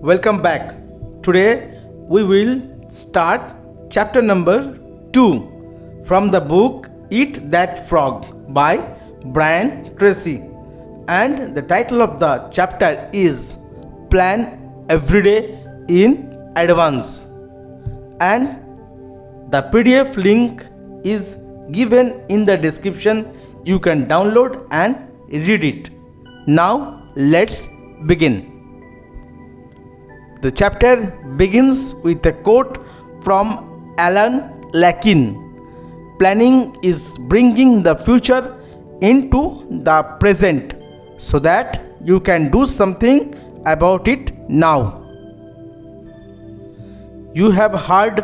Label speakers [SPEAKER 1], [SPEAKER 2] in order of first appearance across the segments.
[SPEAKER 1] welcome back. Today we will start chapter number 2 from the book Eat That Frog by Tracy. And the title of the chapter is Plan Every Day in Advance. And the PDF link is given in the description. You can download and read it. Now let's begin. The chapter begins with a quote from Alan Lakin. Planning is bringing the future into the present so that you can do something about it now. You have heard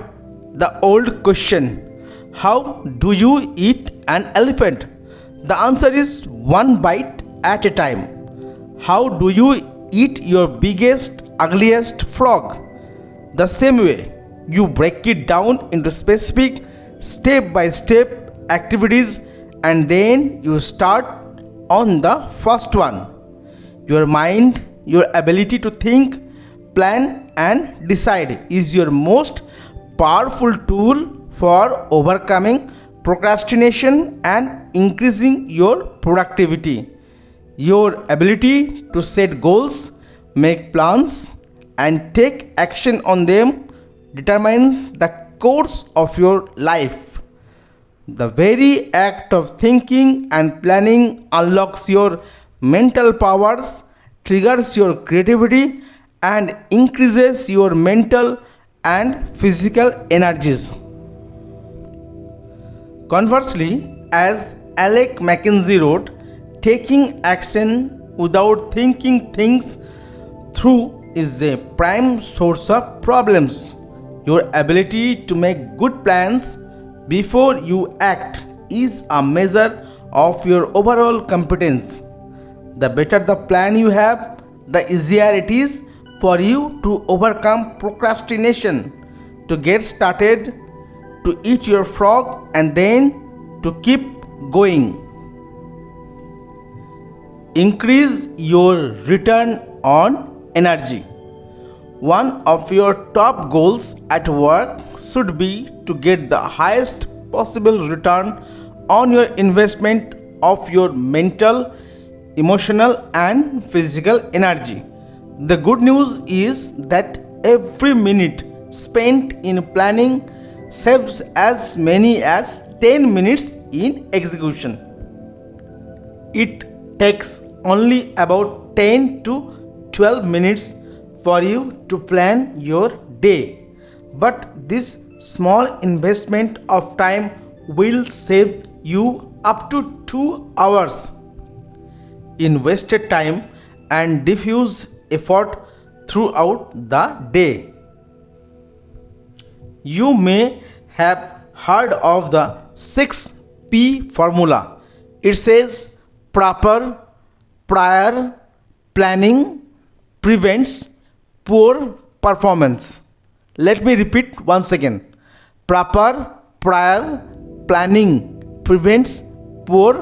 [SPEAKER 1] the old question, how do you eat an elephant? The answer is one bite at a time. How do you eat your biggest, ugliest frog? The same way, you break it down into specific step-by-step activities and then you start on the first one. Your mind, your ability to think, plan and decide is your most powerful tool for overcoming procrastination and increasing your productivity. Your ability to set goals, make plans, and take action on them determines the course of your life. The very act of thinking and planning unlocks your mental powers, triggers your creativity, and increases your mental and physical energies. Conversely, as Alec McKenzie wrote, taking action without thinking things through is a prime source of problems. Your ability to make good plans before you act is a measure of your overall competence. The better the plan you have, the easier it is for you to overcome procrastination, to get started, to eat your frog, and then to keep going. Increase your return on energy. One of your top goals at work should be to get the highest possible return on your investment of your mental, emotional, and physical energy. The good news is that every minute spent in planning saves as many as 10 minutes in execution. It takes only about 10 to 12 minutes for you to plan your day. But this small investment of time will save you up to 2 hours in wasted time and diffuse effort throughout the day. You may have heard of the 6P formula. It says proper, prior, planning prevents poor performance. Let me repeat once again. Proper, prior, planning prevents poor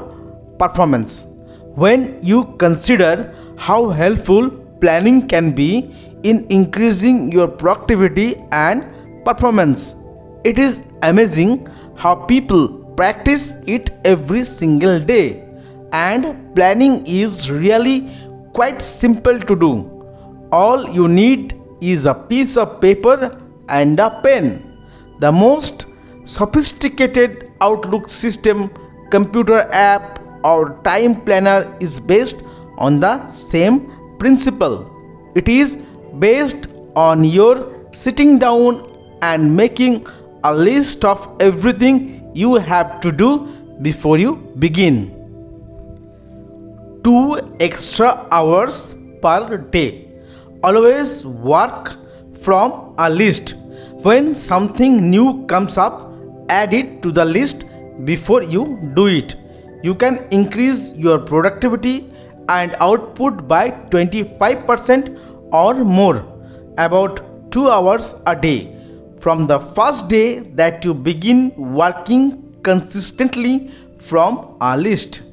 [SPEAKER 1] performance. When you consider how helpful planning can be in increasing your productivity and performance, it is amazing how people practice it every single day. And planning is really quite simple to do. All you need is a piece of paper and a pen. The most sophisticated Outlook system, computer app, or time planner is based on the same principle. It is based on your sitting down and making a list of everything you have to do before you begin. 2 extra hours per day. Always work from a list. When something new comes up, add it to the list before you do it. You can increase your productivity and output by 25% or more, about 2 hours a day, from the first day that you begin working consistently from a list.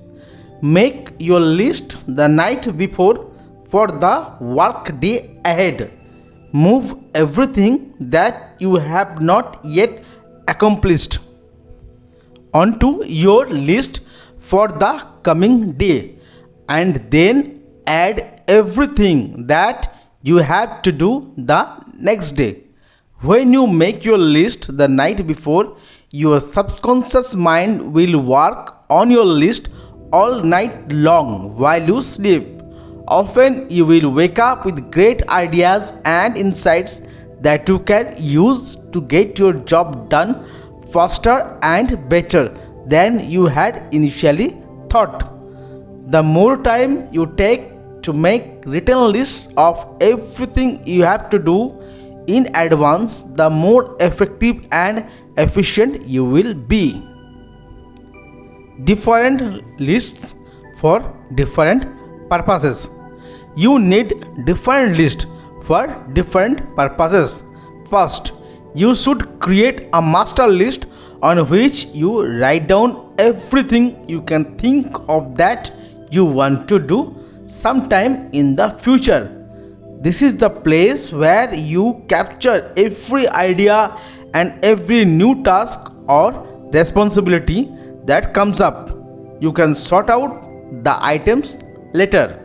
[SPEAKER 1] Make your list the night before for the work day ahead. Move everything that you have not yet accomplished onto your list for the coming day, and then add everything that you have to do the next day. When you make your list the night before, your subconscious mind will work on your list all night long while you sleep. Often you will wake up with great ideas and insights that you can use to get your job done faster and better than you had initially thought. The more time you take to make written lists of everything you have to do in advance, the more effective and efficient you will be. Different lists for different purposes. You need different lists for different purposes. First, you should create a master list on which you write down everything you can think of that you want to do sometime in the future. This is the place where you capture every idea and every new task or responsibility that comes up. You can sort out the items later.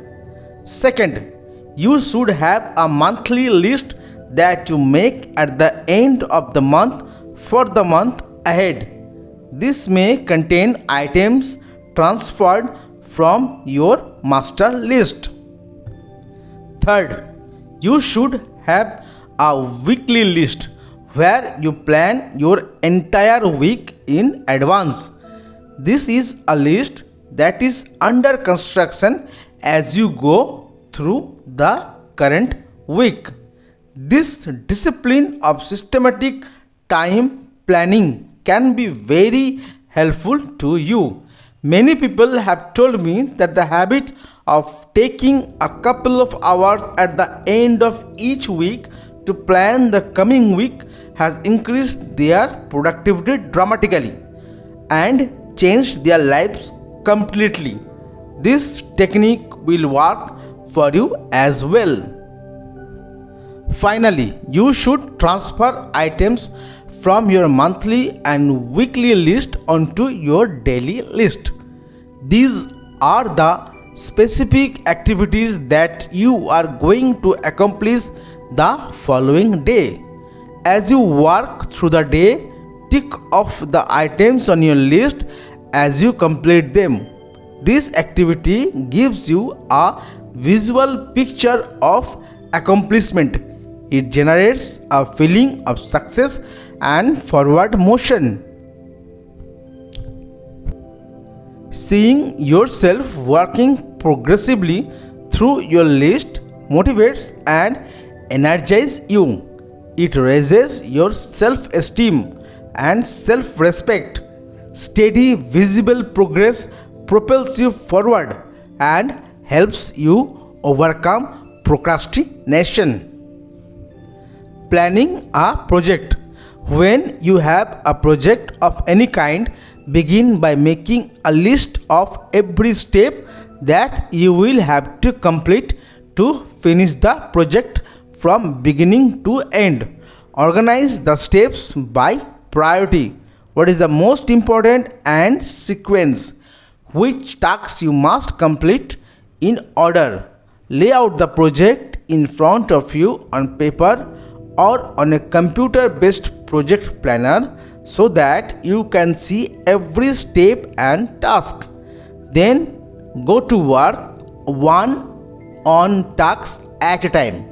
[SPEAKER 1] Second, you should have a monthly list that you make at the end of the month for the month ahead. This may contain items transferred from your master list. Third, you should have a weekly list where you plan your entire week in advance. This is a list that is under construction as you go through the current week. This discipline of systematic time planning can be very helpful to you. Many people have told me that the habit of taking a couple of hours at the end of each week to plan the coming week has increased their productivity dramatically and changed their lives completely. This technique will work for you as well. Finally, you should transfer items from your monthly and weekly list onto your daily list. These are the specific activities that you are going to accomplish the following day. As you work through the day, tick off the items on your list as you complete them. This activity gives you a visual picture of accomplishment. It generates a feeling of success and forward motion. Seeing yourself working progressively through your list motivates and energizes you. It raises your self-esteem and self-respect. Steady, visible progress propels you forward and helps you overcome procrastination. Planning a project. When you have a project of any kind, begin by making a list of every step that you will have to complete to finish the project from beginning to end. Organize the steps by priority. What is the most important and sequence? Which tasks you must complete in order. Lay out the project in front of you on paper or on a computer-based project planner so that you can see every step and task. Then go to work one on task at a time.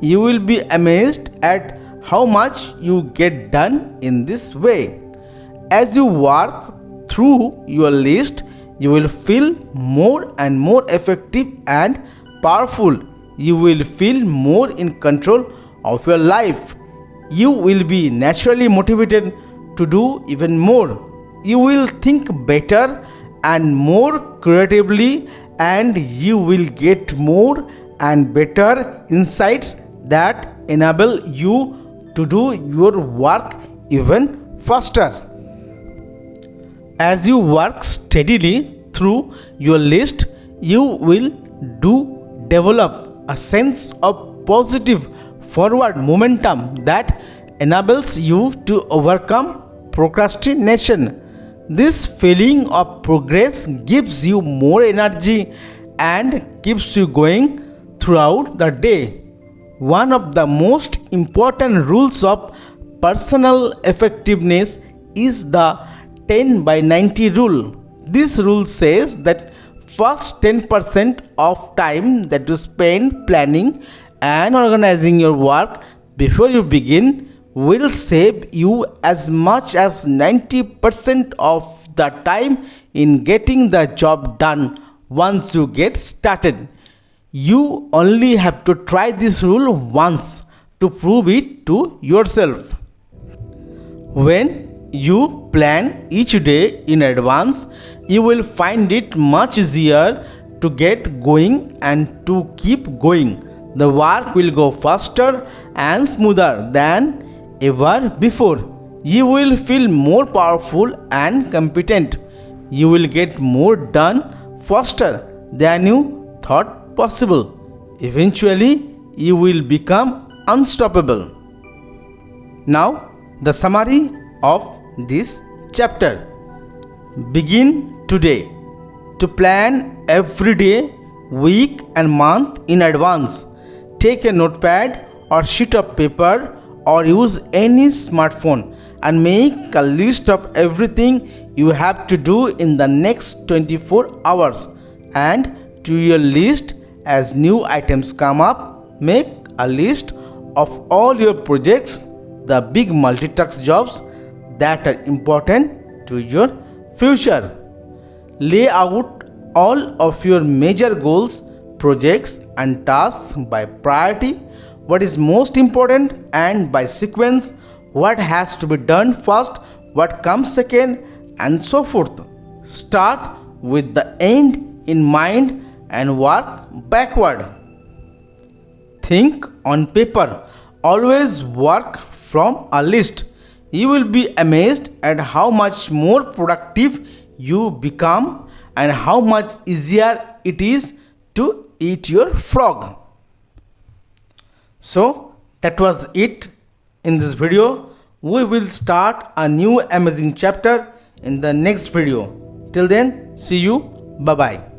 [SPEAKER 1] You will be amazed at how much you get done in this way. As you work through your list, you will feel more and more effective and powerful. You will feel more in control of your life. You will be naturally motivated to do even more. You will think better and more creatively, and you will get more and better insights that enable you to do your work even faster. As you work steadily through your list, you will develop a sense of positive forward momentum that enables you to overcome procrastination. This feeling of progress gives you more energy and keeps you going throughout the day. One of the most important rules of personal effectiveness is the 10 by 90 rule. This rule says that first 10% of time that you spend planning and organizing your work before you begin will save you as much as 90% of the time in getting the job done once you get started. You only have to try this rule once to prove it to yourself. When you plan each day in advance, you will find it much easier to get going and to keep going. The work will go faster and smoother than ever before. You will feel more powerful and competent. You will get more done faster than you thought possible. Eventually, you will become unstoppable. Now, the summary of this chapter. Begin today to plan every day, week, and month in advance. Take a notepad or sheet of paper or use any smartphone and make a list of everything you have to do in the next 24 hours. And to your list, as new items come up, make a list of all your projects, the big multitask jobs that are important to your future. Lay out all of your major goals, projects, and tasks by priority, what is most important, and by sequence, what has to be done first, what comes second, and so forth. Start with the end in mind and work backward. Think on paper. Always work from a list. You will be amazed at how much more productive you become and how much easier it is to eat your frog. So that was it in this video. We will start a new amazing chapter in the next video. Till then, see you. Bye bye.